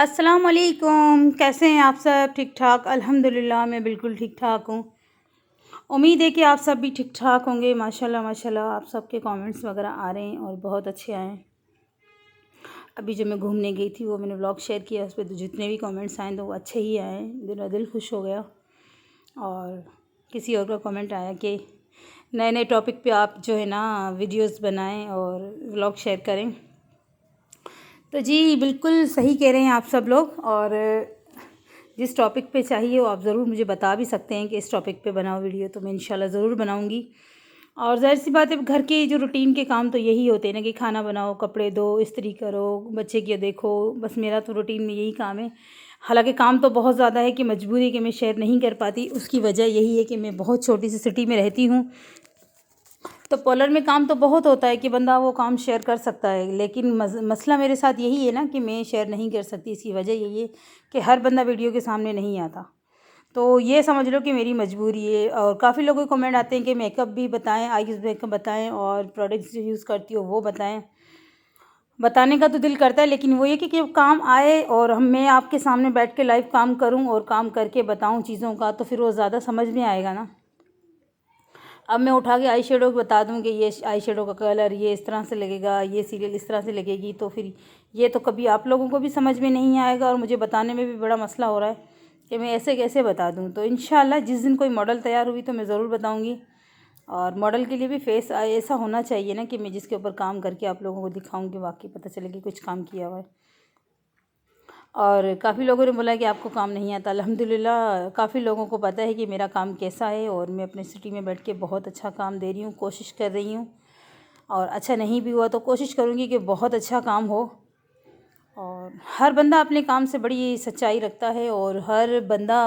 अस्सलाम वालेकुम। कैसे हैं आप सब? ठीक ठाक? अल्हम्दुलिल्लाह मैं बिल्कुल ठीक ठाक हूँ। उम्मीद है कि आप सब भी ठीक ठाक होंगे। माशाल्लाह माशाल्लाह आप सबके कमेंट्स वगैरह आ रहे हैं और बहुत अच्छे आए हैं। अभी जब मैं घूमने गई थी वो मैंने व्लॉग शेयर किया, उस पर तो जितने भी कमेंट्स आए तो वो अच्छे ही आए, मेरा दिल खुश हो गया। और किसी और का कमेंट आया कि नए नए टॉपिक पे आप जो है ना वीडियोस बनाएं और व्लॉग शेयर करें। तो जी बिल्कुल सही कह रहे हैं आप सब लोग। और जिस टॉपिक पे चाहिए वो आप ज़रूर मुझे बता भी सकते हैं कि इस टॉपिक पे बनाओ वीडियो, तो मैं इंशाल्लाह ज़रूर बनाऊंगी। और ज़ाहिर सी बात है, घर के जो रूटीन के काम तो यही होते हैं ना कि खाना बनाओ, कपड़े धो, इस्त्री करो, बच्चे की देखो, बस मेरा तो रूटीन में यही काम है। हालांकि काम तो बहुत ज़्यादा है कि मजबूरी कि मैं शेयर नहीं कर पाती। उसकी वजह यही है कि मैं बहुत छोटी सी सिटी में रहती हूँ, तो पार्लर में काम तो बहुत होता है कि बंदा वो काम शेयर कर सकता है, लेकिन मसला मेरे साथ यही है ना कि मैं शेयर नहीं कर सकती। इसकी वजह यही है कि हर बंदा वीडियो के सामने नहीं आता। तो ये समझ लो कि मेरी मजबूरी है। और काफ़ी लोगों के कमेंट आते हैं कि मेकअप भी बताएं, आईज मेकअप बताएं और प्रोडक्ट्स जो यूज़ करती हो वो बताएं। बताने का तो दिल करता है, लेकिन वो ये कि काम आए और मैं आपके सामने बैठ के लाइव काम करूं और काम करके बताऊं चीज़ों का, तो फिर वो ज़्यादा समझ में आएगा ना। अब मैं उठा के आई शेडो बता दूँ कि ये आई शेडो का कलर ये इस तरह से लगेगा, ये सीरियल इस तरह से लगेगी, तो फिर ये तो कभी आप लोगों को भी समझ में नहीं आएगा और मुझे बताने में भी बड़ा मसला हो रहा है कि मैं ऐसे कैसे बता दूँ। तो इंशाल्लाह जिस दिन कोई मॉडल तैयार हुई तो मैं ज़रूर बताऊँगी। और मॉडल के लिए भी फेस ऐसा होना चाहिए ना कि मैं जिसके ऊपर काम करके आप लोगों को दिखाऊँ कि वाकई पता चले कि कुछ काम किया हुआ है। और काफ़ी लोगों ने बोला कि आपको काम नहीं आता। अल्हम्दुलिल्लाह काफ़ी लोगों को पता है कि मेरा काम कैसा है और मैं अपने सिटी में बैठ के बहुत अच्छा काम दे रही हूँ, कोशिश कर रही हूँ। और अच्छा नहीं भी हुआ तो कोशिश करूँगी कि बहुत अच्छा काम हो। और हर बंदा अपने काम से बड़ी सच्चाई रखता है और हर बंदा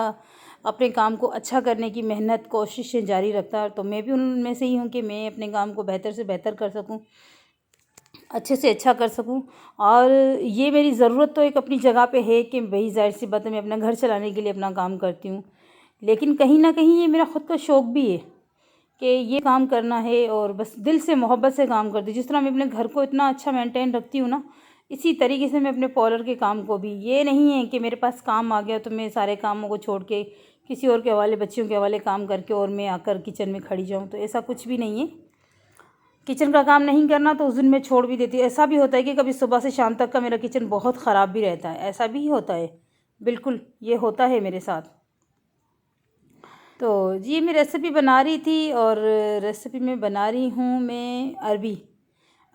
अपने काम को अच्छा करने की मेहनत कोशिशें जारी रखता है। तो मैं भी उनमें से ही हूँ कि मैं अपने काम को बेहतर से बेहतर कर सकूँ, अच्छे से अच्छा कर सकूं। और ये मेरी ज़रूरत तो एक अपनी जगह पे है कि भाई ज़ाहिर सी बात है मैं अपना घर चलाने के लिए अपना काम करती हूँ, लेकिन कहीं ना कहीं ये मेरा ख़ुद का शौक़ भी है कि ये काम करना है और बस दिल से मोहब्बत से काम करती हूँ। जिस तरह मैं अपने घर को इतना अच्छा मेंटेन रखती हूँ ना, इसी तरीके से मैं अपने पार्लर के काम को भी, ये नहीं है कि मेरे पास काम आ गया तो मैं सारे कामों को छोड़ के किसी और के हवाले, बच्चियों के हवाले काम करके और मैं आकर किचन में खड़ी जाऊँ, तो ऐसा कुछ भी नहीं है। किचन का काम नहीं करना तो उस दिन मैं छोड़ भी देती हूँ। ऐसा भी होता है कि कभी सुबह से शाम तक का मेरा किचन बहुत ख़राब भी रहता है, ऐसा भी होता है, बिल्कुल ये होता है मेरे साथ। तो जी मैं रेसिपी बना रही थी और रेसिपी में बना रही हूँ मैं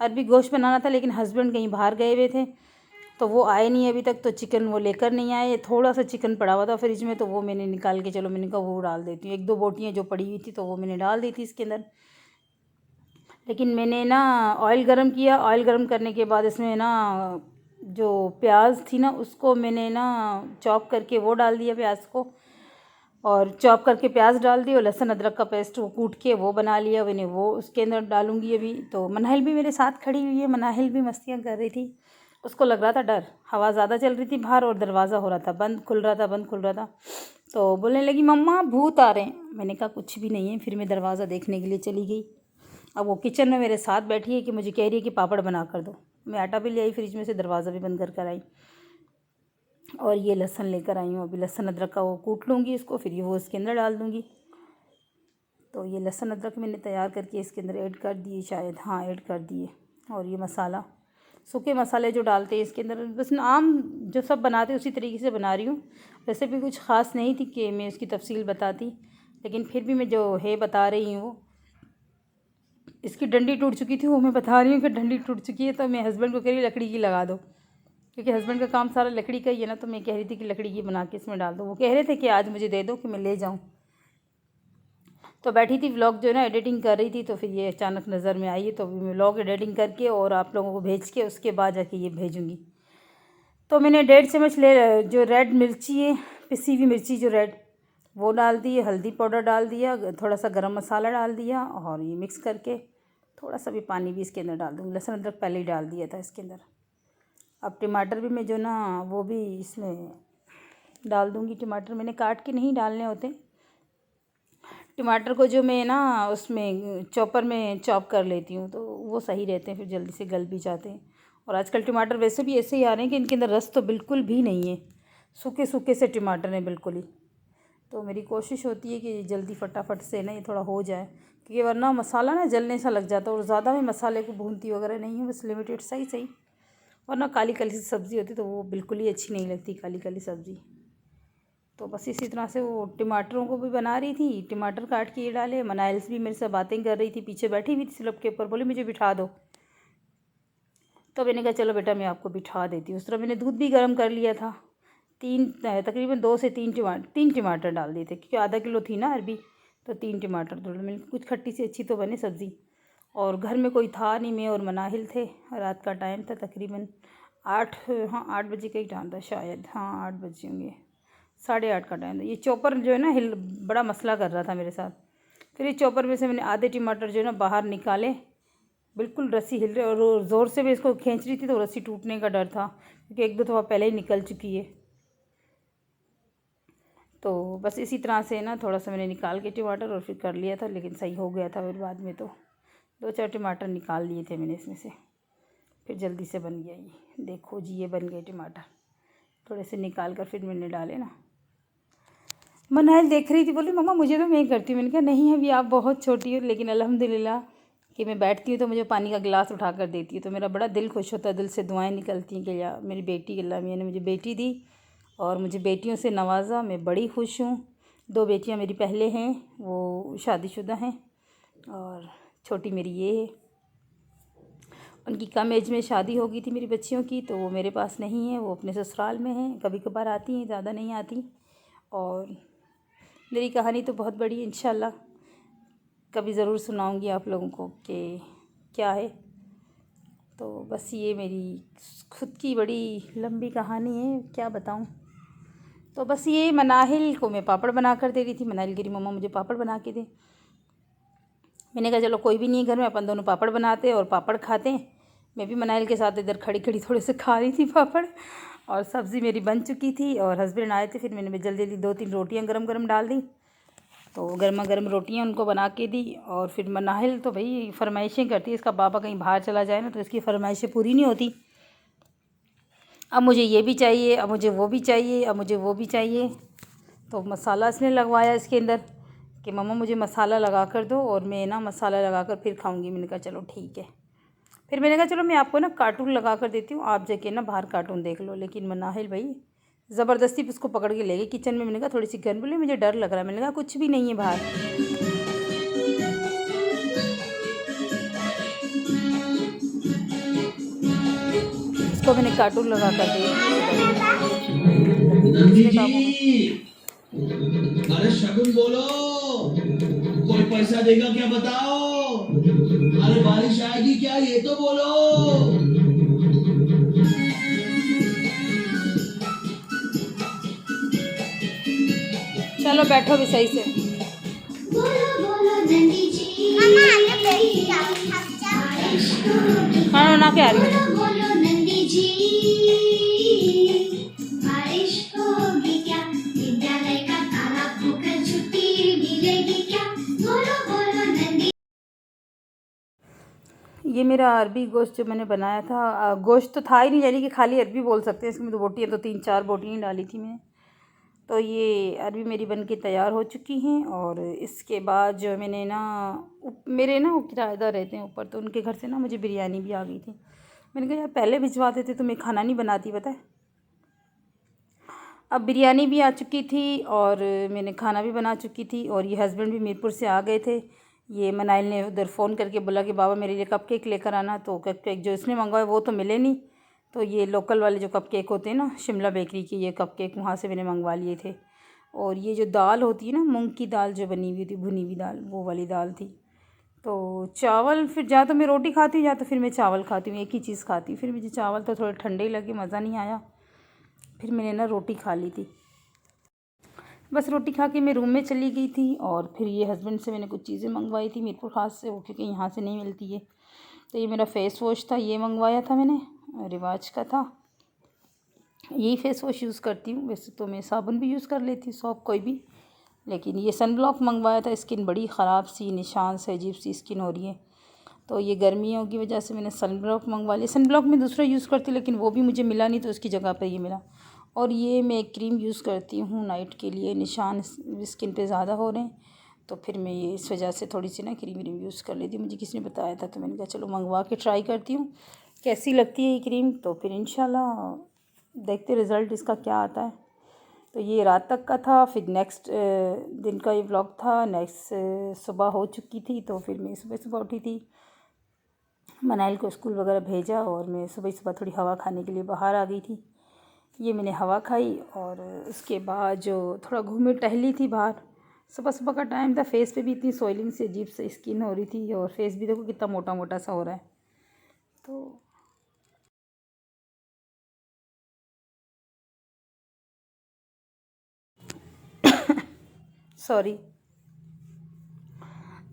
अरबी गोश्त बनाना था, लेकिन हस्बैंड कहीं बाहर गए हुए थे तो वो आए नहीं अभी तक, तो चिकन वो लेकर नहीं आए। थोड़ा सा चिकन पड़ा हुआ था फ्रिज में, तो वो मैंने निकाल के, चलो मैंने कहा वो डाल देती हूँ। एक दो बोटियाँ जो पड़ी हुई थी तो वो मैंने डाल दी थी इसके अंदर। लेकिन मैंने ना ऑयल गरम किया, ऑयल गरम करने के बाद इसमें ना जो प्याज थी ना उसको मैंने ना चॉप करके वो डाल दिया प्याज को, और चॉप करके प्याज डाल दी और लहसुन अदरक का पेस्ट वो कूट के वो बना लिया मैंने, वो उसके अंदर डालूंगी अभी। तो मनाहिल भी मेरे साथ खड़ी हुई है, मनाहिल भी मस्तियाँ कर रही थी। उसको लग रहा था डर, हवा ज़्यादा चल रही थी बाहर और दरवाज़ा हो रहा था बंद खुल रहा था बंद खुल रहा था, तो बोलने लगी मम्मा भूत आ रहे हैं। मैंने कहा कुछ भी नहीं है, फिर मैं दरवाज़ा देखने के लिए चली गई। अब वो किचन में मेरे साथ बैठी है कि मुझे कह रही है कि पापड़ बना कर दो। मैं आटा भी ले आई फ्रिज में से, दरवाज़ा भी बंद कर आई और ये लहसुन लेकर आई हूँ। अभी लहसुन अदरक का वो कूट लूँगी इसको, फिर ये वो इसके अंदर डाल दूँगी। तो ये लहसुन अदरक मैंने तैयार करके इसके अंदर ऐड कर दिए, शायद हाँ ऐड कर दिए। और ये मसाला, सूखे मसाले जो डालते हैं इसके अंदर, बस आम जो सब बनाते हैं उसी तरीके से बना रही हूँ। वैसे भी कुछ ख़ास नहीं थी कि मैं उसकी तफसील बताती, लेकिन फिर भी मैं जो है बता रही हूँ। इसकी डंडी टूट चुकी थी, वो मैं बता रही हूँ कि डंडी टूट चुकी है, तो मैं हस्बैंड को कह रही लकड़ी की लगा दो, क्योंकि हस्बैंड का काम सारा लकड़ी का ही है ना। तो मैं कह रही थी कि लकड़ी की बना के इसमें डाल दो। वो कह रहे थे कि आज मुझे दे दो कि मैं ले जाऊँ। तो बैठी थी व्लॉग जो है ना एडिटिंग कर रही थी, तो फिर ये अचानक नज़र में आई, तो मैं व्लॉग एडिटिंग करके और आप लोगों को भेज के उसके बाद जाके ये भेजूँगी। तो मैंने 1.5 चम्मच जो रेड मिर्ची है, पिसी हुई मिर्ची जो रेड, वो डाल दी, हल्दी पाउडर डाल दिया, थोड़ा सा गरम मसाला डाल दिया और ये मिक्स करके थोड़ा सा भी पानी भी इसके अंदर डाल दूँगी। लहसुन अदरक पहले ही डाल दिया था इसके अंदर। अब टमाटर भी मैं जो ना वो भी इसमें डाल दूँगी। टमाटर मैंने काट के नहीं डालने होते, टमाटर को जो मैं ना उसमें चॉपर में चॉप कर लेती हूँ तो वो सही रहते हैं, फिर जल्दी से गल भी जाते हैं। और आजकल टमाटर वैसे भी ऐसे ही आ रहे हैं कि इनके अंदर रस तो बिल्कुल भी नहीं है, सूखे सूखे से टमाटर हैं बिल्कुल ही। तो मेरी कोशिश होती है कि जल्दी फटाफट से ना ये थोड़ा हो जाए, क्योंकि वरना मसाला ना जलने सा लग जाता है। और ज़्यादा मैं मसाले को भूनती वगैरह नहीं हूँ, बस लिमिटेड सही सही। वरना काली काली सी सब्ज़ी होती तो वो बिल्कुल ही अच्छी नहीं लगती, काली काली सब्ज़ी। तो बस इसी तरह से वो टमाटरों को भी बना रही थी, टमाटर काट के ये डाले। मनाइल्स भी मेरे से बातें कर रही थी, पीछे बैठी हुई थी स्लैब के ऊपर, बोली मुझे बिठा दो। तो मैंने कहा चलो बेटा मैं आपको बिठा देती हूँ। उस तरह मैंने दूध भी गर्म कर लिया था। तकरीबन 2 से 3 टमाटर डाल दिए थे, क्योंकि आधा किलो थी ना अरबी, तो 3 टमाटर तो मैंने कुछ खट्टी सी अच्छी तो बने सब्ज़ी। और घर में कोई था नहीं, मैं और मनाहिल थे। रात का टाइम था तकरीबन 8, हाँ 8 बजे का ही टाइम था शायद, हाँ 8 बजे होंगे, 8:30 का टाइम था। ये चॉपर जो है ना बड़ा मसला कर रहा था मेरे साथ। फिर ये चॉपर में से मैंने आधे टमाटर जो है ना बाहर निकाले, बिल्कुल रस्सी हिल रही और ज़ोर से भी इसको खींच रही थी तो रस्सी टूटने का डर था, क्योंकि 1-2 दफ़ा पहले ही निकल चुकी है। तो बस इसी तरह से ना थोड़ा सा मैंने निकाल के टमाटर और फिर कर लिया था, लेकिन सही हो गया था। फिर बाद में तो 2-4 टमाटर निकाल लिए थे मैंने इसमें से, फिर जल्दी से बन गया ये। देखो जी ये बन गए टमाटर, थोड़े से निकाल कर फिर मैंने डाले ना। मनाइल देख रही थी, बोली मम्मा मुझे तो मैं ही करती हूँ। मैंने कहा नहीं अभी आप बहुत छोटी हो, लेकिन अल्हम्दुलिल्लाह कि मैं बैठती हूँ तो मुझे पानी का गिलास उठा कर देती है, तो मेरा बड़ा दिल खुश होता है, दिल से दुआएं निकलती हैं कि या मेरी बेटी, अल्लाह मियां ने मुझे बेटी दी और मुझे बेटियों से नवाजा। मैं बड़ी खुश हूँ। 2 बेटियाँ मेरी पहले हैं, वो शादीशुदा हैं, और छोटी मेरी ये है। उनकी कम एज में शादी हो गई थी मेरी बच्चियों की, तो वो मेरे पास नहीं है, वो अपने ससुराल में हैं। कभी कभार आती हैं, ज़्यादा नहीं आती। और मेरी कहानी तो बहुत बड़ी है, इंशाल्लाह कभी ज़रूर सुनाऊंगी आप लोगों को कि क्या है। तो बस ये मेरी खुद की बड़ी लंबी कहानी है, क्या बताऊं। तो बस ये मनाहिल को मैं पापड़ बना कर दे रही थी। मनाहिल कह रही मम्मा मुझे पापड़ बना के दे। मैंने कहा चलो कोई भी नहीं है घर में, अपन दोनों पापड़ बनाते और पापड़ खाते हैं। मैं भी मनाहिल के साथ इधर खड़ी खड़ी थोड़े से खा रही थी पापड़, और सब्ज़ी मेरी बन चुकी थी और हस्बैंड आए थे। फिर मैंने जल्दी जल्दी 2-3 रोटियां गरम गरम डाल दी, तो गर्मा गर्म रोटियां उनको बना के दी। और फिर मनाहिल तो भाई फरमाइशें करती है, इसका पापा कहीं बाहर चला जाए ना तो इसकी फरमाइशें पूरी नहीं होती। अब मुझे ये भी चाहिए, अब मुझे वो भी चाहिए, अब मुझे वो भी चाहिए। तो मसाला इसने लगवाया इसके अंदर कि मम्मा मुझे मसाला लगा कर दो और मैं ना मसाला लगा कर फिर खाऊंगी। मैंने कहा चलो ठीक है। फिर मैंने कहा चलो मैं आपको ना कार्टून लगा कर देती हूँ, आप जाके ना बाहर कार्टून देख लो। लेकिन मनाहिल भाई ज़बरदस्ती उसको पकड़ के ले गई किचन में। मैंने कहा थोड़ी सी गर्म, बोली मुझे डर लग रहा है। मैंने कहा कुछ भी नहीं है बाहर। इसको मैंने कार्टून लगा कर दी। नंदी जी, अरे शगुन बोलो, कोई पैसा देगा क्या बताओ? अरे बारिश आएगी क्या ये तो बोलो। चलो बैठो भी सही से। बोलो बोलो नंदी जी, खाना बना के आ रही हूँ। बोलो नंदी जी, बारिश होगी क्या? विद्यालय का ताला खोलकर छुट्टी मिलेगी क्या? बोलो बोलो नंदी। ये मेरा अरबी गोश्त जो मैंने बनाया था, गोश्त तो था ही नहीं, यानी कि खाली अरबी बोल सकते हैं। इसमें तो बोटियाँ तो 3-4 बोटियाँ डाली थी मैंने। तो ये अरबी मेरी बन के तैयार हो चुकी हैं। और इसके बाद जो मैंने ना मेरे ना किराएदार रहते हैं ऊपर, तो उनके घर से ना मुझे बिरयानी भी आ गई थी। मैंने कहा यार पहले भिजवा देते तो मैं खाना नहीं बनाती, पता है। अब बिरयानी भी आ चुकी थी और मैंने खाना भी बना चुकी थी। और ये हस्बैंड भी मीरपुर से आ गए थे। ये मनाइल ने उधर फ़ोन करके बोला कि बाबा मेरे लिए कपकेक लेकर आना। तो कपकेक जो इसने मंगवाए वो तो मिले नहीं, तो ये लोकल वाले जो कपकेक होते हैं ना शिमला बेकरी के, ये कपकेक वहाँ से मैंने मंगवा लिए थे। और ये जो दाल होती है ना मूंग की दाल जो बनी हुई थी, भुनी हुई दाल, वो वाली दाल थी। तो चावल फिर या तो मैं रोटी खाती हूँ या तो फिर मैं चावल खाती हूँ, एक ही चीज़ खाती हूँ। फिर मुझे चावल तो थोड़े ठंडे ही लगे, मज़ा नहीं आया। फिर मैंने ना रोटी खा ली थी। बस रोटी खा के मैं रूम में चली गई थी। और फिर ये हस्बैंड से मैंने कुछ चीज़ें मंगवाई थी मीरपुर ख़ास से, वो क्योंकि यहाँ से नहीं मिलती है। तो ये मेरा फ़ेस वॉश था, ये मंगवाया था मैंने, रिवाज का था। यही फ़ेस वॉश यूज़ करती हूँ। वैसे तो मैं साबुन भी यूज़ कर लेती हूँ, सॉप कोई भी, लेकिन ये सन ब्लॉक मंगवाया था। स्किन बड़ी ख़राब सी, निशान से अजीब सी स्किन हो रही है। तो ये गर्मियों की वजह से मैंने सन ब्लॉक मंगवा लिया। सन ब्लॉक मैं दूसरा यूज़ करती लेकिन वो भी मुझे मिला नहीं, तो उसकी जगह पर ये मिला। और ये मैं एक क्रीम यूज़ करती हूँ नाइट के लिए, निशान स्किन पे ज़्यादा हो रहे हैं, तो फिर मैं ये इस वजह से थोड़ी सी ना क्रीम यूज़ कर लेती हूँ। मुझे किसी ने बताया था तो मैंने कहा चलो मंगवा के ट्राई करती हूँ कैसी लगती है ये क्रीम। तो फिर इंशाल्लाह देखते रिज़ल्ट इसका क्या आता है। तो ये रात तक का था, फिर नेक्स्ट दिन का ये व्लॉग था। नेक्स्ट सुबह हो चुकी थी, तो फिर मैं सुबह सुबह उठी थी, मनाइल को स्कूल वगैरह भेजा और मैं सुबह सुबह थोड़ी हवा खाने के लिए बाहर आ गई थी। ये मैंने हवा खाई और उसके बाद जो थोड़ा घूमे टहली थी बाहर। सुबह सुबह का टाइम था, फेस पे भी इतनी सोइलिंग से अजीब से स्किन हो रही थी और फेस भी देखो कितना मोटा मोटा सा हो रहा है। तो सॉरी।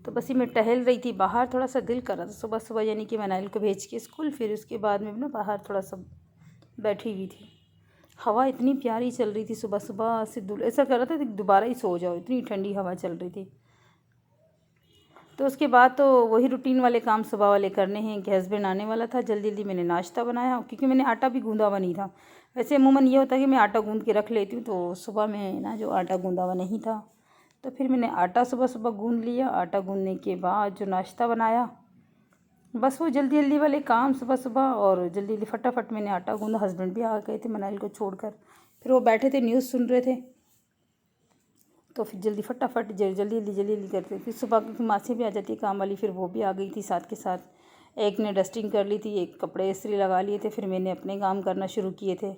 तो बस ये मैं टहल रही थी बाहर, थोड़ा सा दिल कर रहा था सुबह सुबह, यानी कि मनाइल को भेज के स्कूल, फिर उसके बाद में ना बाहर थोड़ा सा बैठी हुई थी। हवा इतनी प्यारी चल रही थी सुबह सुबह से, ऐसा कर रहा था कि दोबारा ही सो जाओ, इतनी ठंडी हवा चल रही थी। तो उसके बाद तो वही रूटीन वाले काम सुबह वाले करने हैं कि हस्बैंड आने वाला था, जल्दी जल्दी मैंने नाश्ता बनाया, क्योंकि मैंने आटा भी गूंदा हुआ नहीं था। वैसे अमूमन ये होता है कि मैं आटा गूंद के रख लेती हूँ, तो सुबह में ना जो आटा गूंदा हुआ नहीं था, तो फिर मैंने आटा सुबह सुबह गूंद लिया। आटा गूंदने के बाद जो नाश्ता बनाया, बस वो जल्दी जल्दी वाले काम सुबह सुबह, और जल्दी जल्दी फटाफट मैंने आटा गूंदा। हस्बैंड भी आ गए थे मनाइल को छोड़कर, फिर वो बैठे थे न्यूज़ सुन रहे थे, तो फिर जल्दी फटाफट जल्दी जल्दी करते थे। सुबह की मासी भी आ जाती है काम वाली, फिर वो भी आ गई थी साथ के साथ। एक ने डस्टिंग कर ली थी, एक कपड़े इस्त्री लगा लिए थे, फिर मैंने अपने काम करना शुरू किए थे।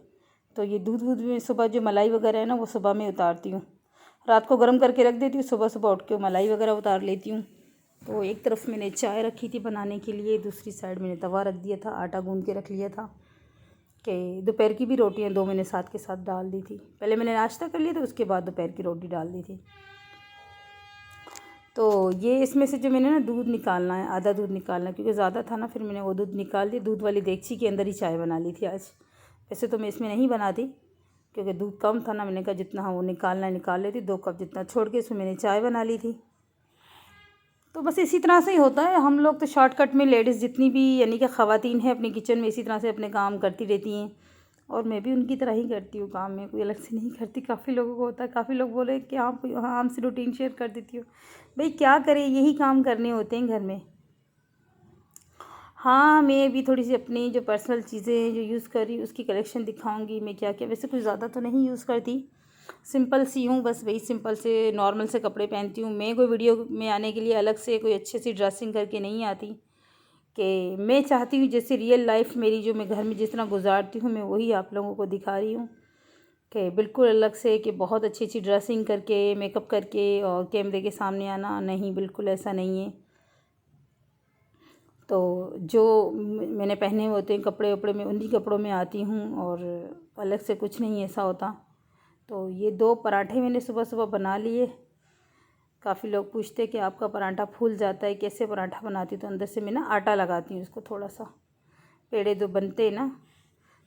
तो ये दूध वूध में सुबह जो मलाई वगैरह है ना, वो सुबह में उतारती हूँ, रात को गर्म करके रख देती हूँ, सुबह सुबह उठ के मलाई वगैरह उतार लेती हूँ। तो एक तरफ मैंने चाय रखी थी बनाने के लिए, दूसरी साइड मैंने तवा रख दिया था, आटा गूंद के रख लिया था कि दोपहर की भी रोटियां दो मैंने साथ के साथ डाल दी थी। पहले मैंने नाश्ता कर लिया था, उसके बाद दोपहर की रोटी डाल दी थी। तो ये इसमें से जो मैंने ना दूध निकालना है, आधा दूध निकालना है, क्योंकि ज़्यादा था ना, फिर मैंने वो दूध निकाल दिया। दूध वाली देगची के अंदर ही चाय बना ली थी आज। वैसे तो मैं इसमें नहीं बनाती, क्योंकि दूध कम था ना, मैंने कहा जितना हाँ वो निकालना है निकाल लेती, 2 कप जितना छोड़ के इसमें मैंने चाय बना ली थी। तो बस इसी तरह से ही होता है, हम लोग तो शॉर्टकट में, लेडीज़ जितनी भी यानी कि ख़वातीन हैं अपनी किचन में, इसी तरह से अपने काम करती रहती हैं, और मैं भी उनकी तरह ही करती हूँ काम में, कोई अलग से नहीं करती। काफ़ी लोगों को होता है, काफ़ी लोग बोले कि आप हाँ हमसे रूटीन शेयर कर देती हो। भाई क्या करें, यही काम करने होते हैं घर में। हाँ, मैं भी थोड़ी सी अपनी जो पर्सनल चीज़ें जो यूज़ कर रही उसकी कलेक्शन दिखाऊंगी मैं क्या क्या। वैसे कुछ ज़्यादा तो नहीं यूज़ करती, सिंपल सी हूँ, बस वही सिंपल से नॉर्मल से कपड़े पहनती हूँ। मैं कोई वीडियो में आने के लिए अलग से कोई अच्छी सी ड्रेसिंग करके नहीं आती, कि मैं चाहती हूँ जैसे रियल लाइफ मेरी जो मैं घर में जिस तरह गुजारती हूँ, मैं वही आप लोगों को दिखा रही हूँ, कि बिल्कुल अलग से कि बहुत अच्छी अच्छी ड्रेसिंग करके, मेकअप करके और कैमरे के सामने आना नहीं, बिल्कुल ऐसा नहीं है। तो जो मैंने पहने हुए होते हैं कपड़े वपड़े, में उन्हीं कपड़ों में आती हूँ, और अलग से कुछ नहीं ऐसा होता। तो ये 2 पराठे मैंने सुबह सुबह बना लिए। काफ़ी लोग पूछते हैं कि आपका पराठा फूल जाता है, कैसे पराठा बनाती? तो अंदर से मैं ना आटा लगाती हूँ उसको, थोड़ा सा पेड़े जो बनते हैं ना,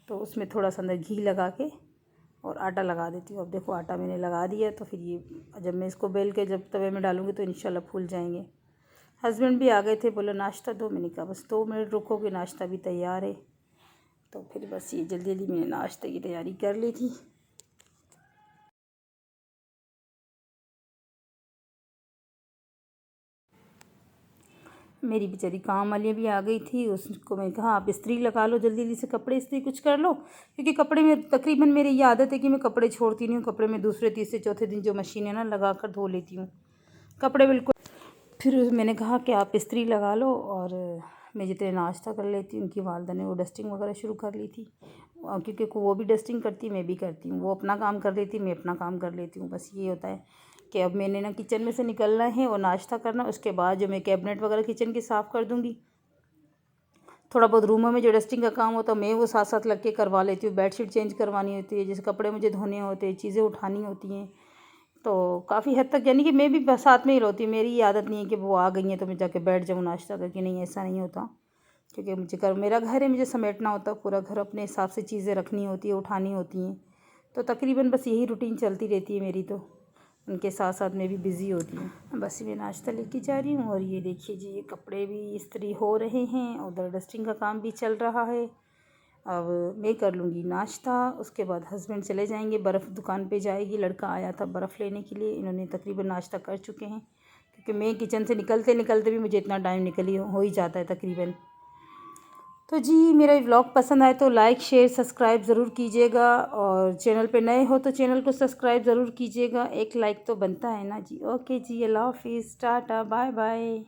तो उसमें थोड़ा सा अंदर घी लगा के और आटा लगा देती हूँ। अब देखो आटा मैंने लगा दिया, तो फिर ये जब मैं इसको बेल के जब तवे में डालूँगी तो इंशाल्लाह फूल जाएंगे। हस्बैंड भी आ गए थे, बोला नाश्ता दो, मैंने कहा बस 2 मिनट रुकोगे, नाश्ता भी तैयार है। तो फिर बस ये जल्दी जल्दी मैंने नाश्ते की तैयारी कर ली थी। मेरी बेचारी काम वाली भी आ गई थी, उसको मैंने कहा आप इस्त्री लगा लो, जल्दी जल्दी से कपड़े इस्त्री कुछ कर लो, क्योंकि कपड़े में तकरीबन मेरी ये आदत है कि मैं कपड़े छोड़ती नहीं हूँ। कपड़े में दूसरे तीसरे चौथे दिन जो मशीन है ना लगा कर धो लेती हूँ कपड़े बिल्कुल। फिर मैंने कहा कि आप इस्त्री लगा लो, और मैं जितने नाश्ता कर लेती हूँ, उनकी वालदा ने वो डस्टिंग वगैरह शुरू कर ली थी, क्योंकि वो भी डस्टिंग करती, मैं भी करती हूँ। वो अपना काम कर लेती, मैं अपना काम कर लेती हूँ। बस ये होता है कि अब मैंने ना किचन में से निकलना है और नाश्ता करना, उसके बाद जो मैं कैबिनेट वगैरह किचन की साफ़ कर दूँगी। थोड़ा बहुत रूमों में जो डस्टिंग का काम होता है मैं वो साथ साथ लग के करवा लेती हूँ। बेडशीट चेंज करवानी होती है, जैसे कपड़े मुझे धोने होते हैं, चीज़ें उठानी होती हैं, तो काफ़ी हद तक यानी कि मैं भी साथ में ही रहती हूँ। मेरी ये आदत नहीं है कि वो आ गई हैं तो मैं जाके बैठ जाऊँ नाश्ता करके, नहीं ऐसा नहीं होता, क्योंकि मुझे मेरा घर है, मुझे समेटना होता है पूरा घर, अपने हिसाब से चीज़ें रखनी होती है, उठानी होती हैं। तो तकरीबन बस यही रूटीन चलती रहती है मेरी। तो उनके साथ साथ मैं भी बिज़ी होती हूँ। बस मैं नाश्ता लेके जा रही हूँ और ये देखिए जी, ये कपड़े भी इस्त्री हो रहे हैं, उधर डस्टिंग का काम भी चल रहा है। अब मैं कर लूँगी नाश्ता, उसके बाद हस्बैंड चले जाएंगे, बर्फ़ दुकान पे जाएगी, लड़का आया था बर्फ़ लेने के लिए। इन्होंने तकरीबन नाश्ता कर चुके हैं, क्योंकि मैं किचन से निकलते निकलते भी मुझे इतना टाइम हो ही जाता है तकरीबन। तो जी, मेरा व्लॉग पसंद आए तो लाइक शेयर सब्सक्राइब ज़रूर कीजिएगा, और चैनल पे नए हो तो चैनल को सब्सक्राइब ज़रूर कीजिएगा। एक लाइक तो बनता है ना जी। ओके जी, अल्लाह हाफिज़, टाटा, बाय बाय।